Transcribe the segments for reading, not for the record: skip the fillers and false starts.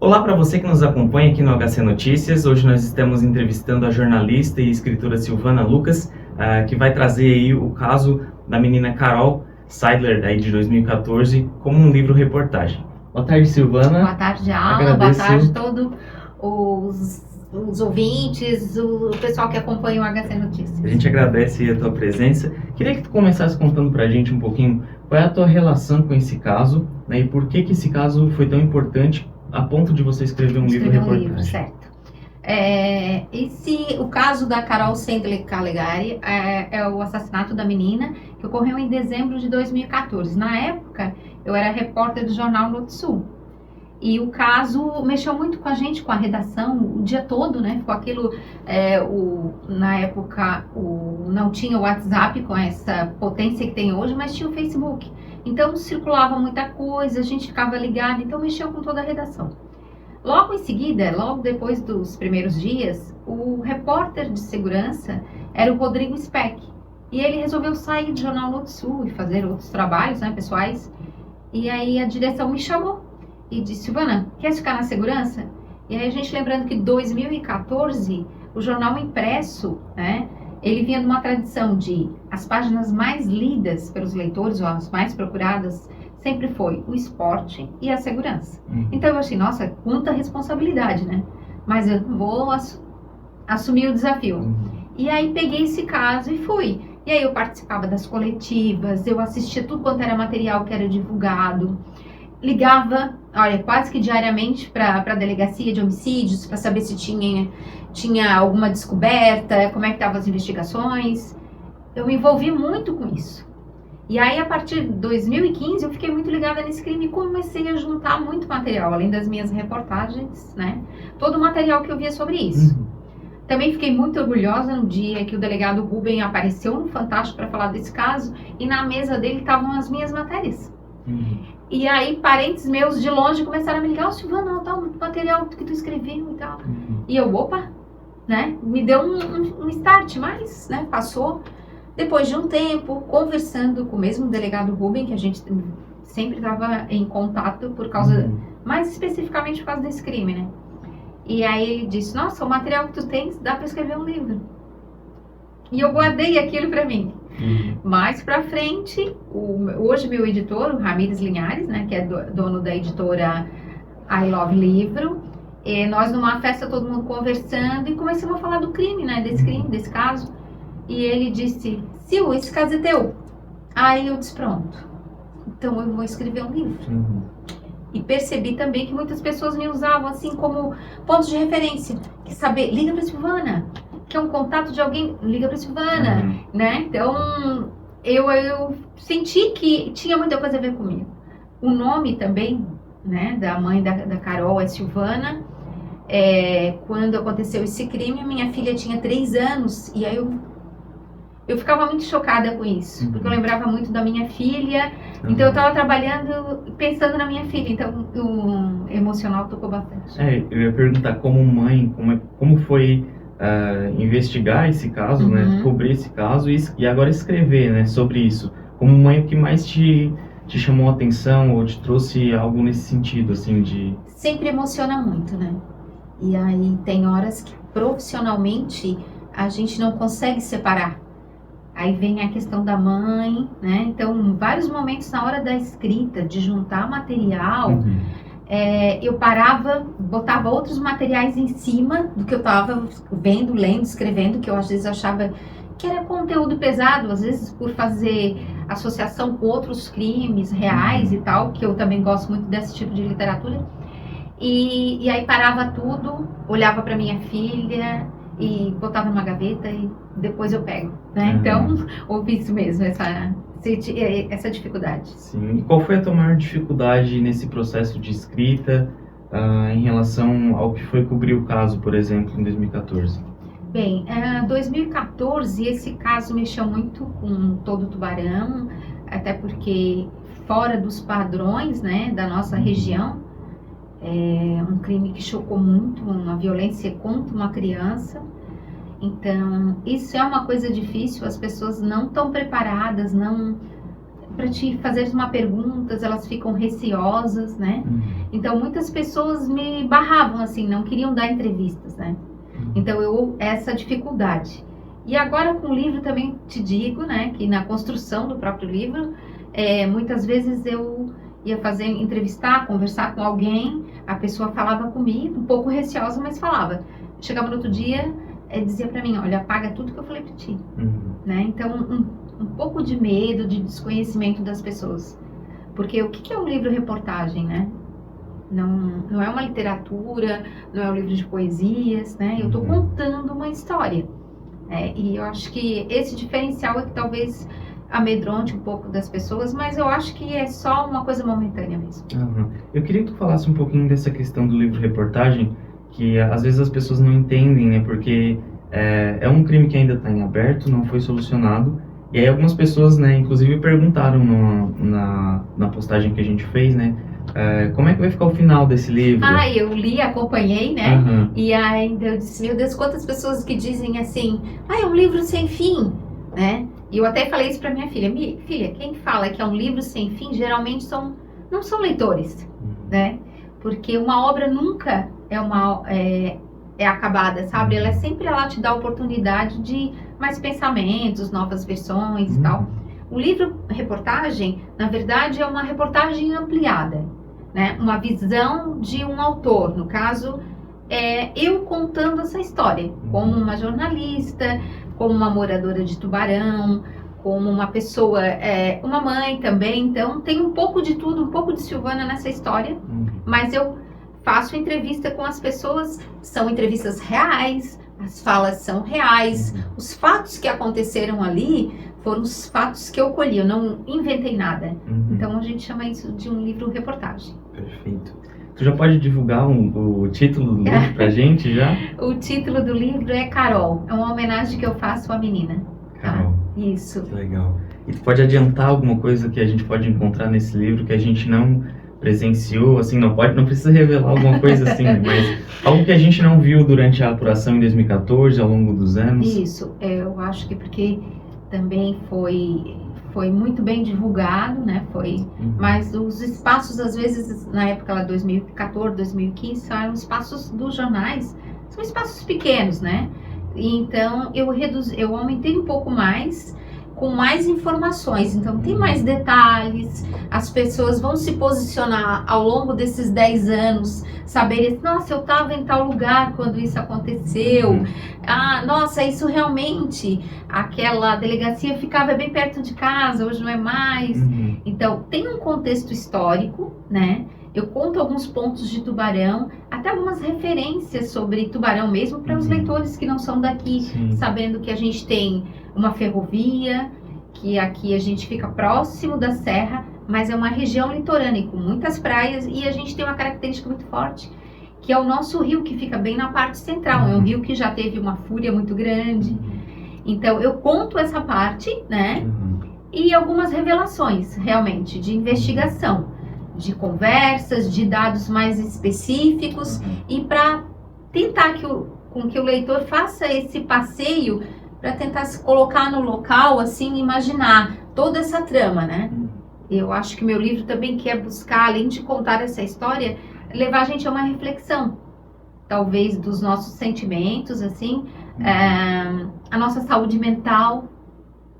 Olá para você que nos acompanha aqui no HC Notícias. Hoje nós estamos entrevistando a jornalista e escritora Silvana Lucas, que vai trazer aí o caso da menina Carol Seidler, aí de 2014, como um livro-reportagem. Boa tarde, Silvana. Boa tarde, Alan. Boa tarde a todos os ouvintes, o pessoal que acompanha o HC Notícias. A gente agradece a tua presença. Queria que tu começasse contando para a gente um pouquinho qual é a tua relação com esse caso, né, e por que esse caso foi tão importante a ponto de você escrever um livro-reportagem. Certo. O caso da Carol Seidler Calegari é o assassinato da menina, que ocorreu em dezembro de 2014. Na época, eu era repórter do jornal Norte Sul. E o caso mexeu muito com a gente, com a redação, o dia todo, né? Ficou aquilo, na época, não tinha o WhatsApp com essa potência que tem hoje, mas tinha o Facebook. Então, circulava muita coisa, a gente ficava ligado, então mexeu com toda a redação. Logo em seguida, logo depois dos primeiros dias, o repórter de segurança era o Rodrigo Speck. E ele resolveu sair do Jornal Norte Sul e fazer outros trabalhos, né, pessoais. E aí a direção me chamou e disse: Silvana, quer ficar na segurança? E aí a gente lembrando que em 2014, o jornal impresso, né, ele vinha de uma tradição de as páginas mais lidas pelos leitores, ou as mais procuradas, sempre foi o esporte e a segurança. Então eu achei, nossa, quanta responsabilidade, né? Mas eu vou assumir o desafio. E aí peguei esse caso e fui. E aí eu participava das coletivas, eu assistia tudo quanto era material que era divulgado, ligava, olha, quase que diariamente para a delegacia de homicídios, para saber se tinha alguma descoberta, como é que estavam as investigações. Eu me envolvi muito com isso. E aí, a partir de 2015, eu fiquei muito ligada nesse crime e comecei a juntar muito material, além das minhas reportagens, né? Todo o material que eu via sobre isso. Também fiquei muito orgulhosa no dia que o delegado Rubem apareceu no Fantástico para falar desse caso e na mesa dele estavam as minhas matérias. E aí, parentes meus de longe começaram a me ligar: Silvana, tá o material que tu escreveu e tal. E eu, opa, né? Me deu um start, mas, né, passou. Depois de um tempo, conversando com o mesmo delegado Rubem, que a gente sempre estava em contato por causa, mais especificamente por causa desse crime, né? E aí ele disse: nossa, o material que tu tens dá para escrever um livro. E eu guardei aquilo para mim. Mais pra frente, hoje meu editor, o Ramires Linhares, né, que é dono da editora I Love Livro, nós numa festa, todo mundo conversando, e começamos a falar do crime, né, desse crime, desse caso. E ele disse: Sil, esse caso é teu. Aí eu disse: pronto, então eu vou escrever um livro. E percebi também que muitas pessoas me usavam assim como pontos de referência. Quer saber? Liga pra Silvana. Quer um contato de alguém? Liga pra Silvana. Né? Então, eu senti que tinha muita coisa a ver comigo. O nome também, né, da mãe da Carol é Silvana. Quando aconteceu esse crime, minha filha tinha 3 anos. E aí eu ficava muito chocada com isso, porque eu lembrava muito da minha filha, então eu estava trabalhando pensando na minha filha, então o emocional tocou bastante. Eu ia perguntar, como mãe, como foi investigar esse caso, né, cobrir esse caso e agora escrever, né, sobre isso. Como mãe, o que mais te chamou a atenção ou te trouxe algo nesse sentido, assim, de... Sempre emociona muito, né? E aí tem horas que profissionalmente a gente não consegue separar. Aí vem a questão da mãe, né? Então, vários momentos na hora da escrita, de juntar material, eu parava, botava outros materiais em cima do que eu estava vendo, lendo, escrevendo, que eu às vezes achava que era conteúdo pesado, às vezes por fazer associação com outros crimes reais e tal, que eu também gosto muito desse tipo de literatura. E aí parava tudo, olhava para minha filha e botava numa gaveta e depois eu pego, né? Então, houve isso mesmo, essa dificuldade. Sim. E qual foi a tua maior dificuldade nesse processo de escrita em relação ao que foi cobrir o caso, por exemplo, em 2014? Bem, 2014, esse caso mexeu muito com todo o Tubarão, até porque fora dos padrões, né, da nossa região, um crime que chocou muito, uma violência contra uma criança. Então, isso é uma coisa difícil, as pessoas não estão preparadas, não para te fazer uma pergunta, elas ficam receosas, né? Então muitas pessoas me barravam assim, não queriam dar entrevistas, né? Então essa dificuldade. E agora com o livro também te digo, né, que na construção do próprio livro, muitas vezes eu ia entrevistar, conversar com alguém, a pessoa falava comigo, um pouco receosa, mas falava. Chegava no outro dia, dizia para mim, olha, apaga tudo que eu falei para ti, né? Então um pouco de medo, de desconhecimento das pessoas, porque o que é um livro-reportagem, né? Não é uma literatura, não é um livro de poesias, né? Eu estou contando uma história. E eu acho que esse diferencial é que talvez amedronte um pouco das pessoas, mas eu acho que é só uma coisa momentânea mesmo. Eu queria que tu falasse um pouquinho dessa questão do livro-reportagem, que às vezes as pessoas não entendem, né? Porque é um crime que ainda está em aberto, não foi solucionado. E aí algumas pessoas, né, inclusive perguntaram na postagem que a gente fez, né? Como é que vai ficar o final desse livro? Eu li, acompanhei, né? E ainda eu disse, meu Deus, quantas pessoas que dizem assim, é um livro sem fim, né? E eu até falei isso para minha filha, filha, quem fala que é um livro sem fim, geralmente não são leitores, né? Porque uma obra nunca é acabada, sabe? Ela te dá a oportunidade de mais pensamentos, novas versões e tal. O livro-reportagem, na verdade, é uma reportagem ampliada, né? Uma visão de um autor, no caso, eu contando essa história, como uma jornalista, como uma moradora de Tubarão, como uma pessoa, uma mãe também. Então, tem um pouco de tudo, um pouco de Silvana nessa história, mas eu faço entrevista com as pessoas, são entrevistas reais, as falas são reais, os fatos que aconteceram ali foram os fatos que eu colhi, eu não inventei nada. Então a gente chama isso de um livro-reportagem. Perfeito. Tu já pode divulgar o título do livro pra gente já? O título do livro é Carol, é uma homenagem que eu faço à menina. Carol. Isso. Que legal. E tu pode adiantar alguma coisa que a gente pode encontrar nesse livro que a gente não presenciou, assim, não precisa revelar alguma coisa assim, mas algo que a gente não viu durante a apuração em 2014, ao longo dos anos? Isso, eu acho que porque também foi muito bem divulgado, né, mas os espaços, às vezes, na época lá, 2014, 2015, eram espaços dos jornais, são espaços pequenos, né, e então eu aumentei um pouco mais, com mais informações, então tem mais detalhes, as pessoas vão se posicionar ao longo desses 10 anos, saberem, nossa, eu estava em tal lugar quando isso aconteceu, nossa, isso realmente, aquela delegacia ficava bem perto de casa, hoje não é mais, então tem um contexto histórico, né? Eu conto alguns pontos de Tubarão, até algumas referências sobre Tubarão mesmo, para os leitores que não são daqui, sabendo que a gente tem uma ferrovia, que aqui a gente fica próximo da serra, mas é uma região litorânea com muitas praias, e a gente tem uma característica muito forte, que é o nosso rio, que fica bem na parte central, é um rio que já teve uma fúria muito grande. Então eu conto essa parte, né? E algumas revelações, realmente, de investigação, de conversas, de dados mais específicos, e para tentar com que o leitor faça esse passeio, para tentar se colocar no local, assim, imaginar toda essa trama, né? Eu acho que meu livro também quer buscar, além de contar essa história, levar a gente a uma reflexão, talvez dos nossos sentimentos, assim, a nossa saúde mental,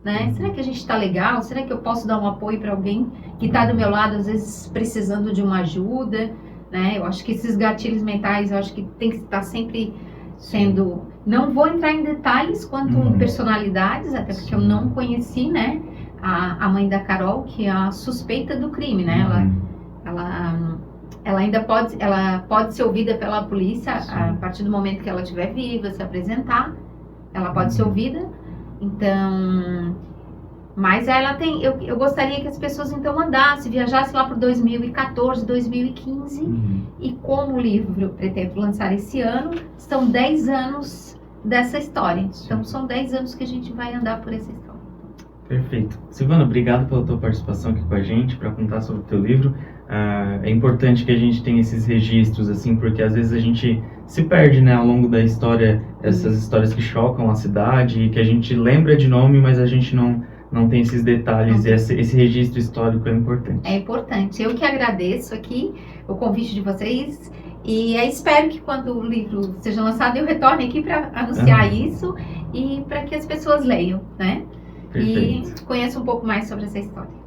né? Será que a gente está legal? Será que eu posso dar um apoio para alguém que está do meu lado, às vezes precisando de uma ajuda, né? Eu acho que esses gatilhos mentais, eu acho que tem que estar sempre sendo... Não vou entrar em detalhes quanto personalidades, até porque eu não conheci, né, a mãe da Carol, que é a suspeita do crime, né? Ela ainda pode ser ouvida pela polícia a partir do momento que ela estiver viva, se apresentar, ela pode ser ouvida. Então, mas ela tem, eu gostaria que as pessoas então andassem, viajassem lá por 2014, 2015, e como o livro eu pretendo lançar esse ano, são 10 anos dessa história. Então são 10 anos que a gente vai andar por essa história. Perfeito. Silvana, obrigado pela tua participação aqui com a gente, para contar sobre o teu livro. É importante que a gente tenha esses registros, assim, porque às vezes a gente se perde, né, ao longo da história, essas histórias que chocam a cidade, e que a gente lembra de nome, mas a gente não não tem esses detalhes, e esse registro histórico é importante. É importante. Eu que agradeço aqui o convite de vocês e espero que quando o livro seja lançado eu retorne aqui para anunciar isso e para que as pessoas leiam, né? Perfeito. E conheçam um pouco mais sobre essa história.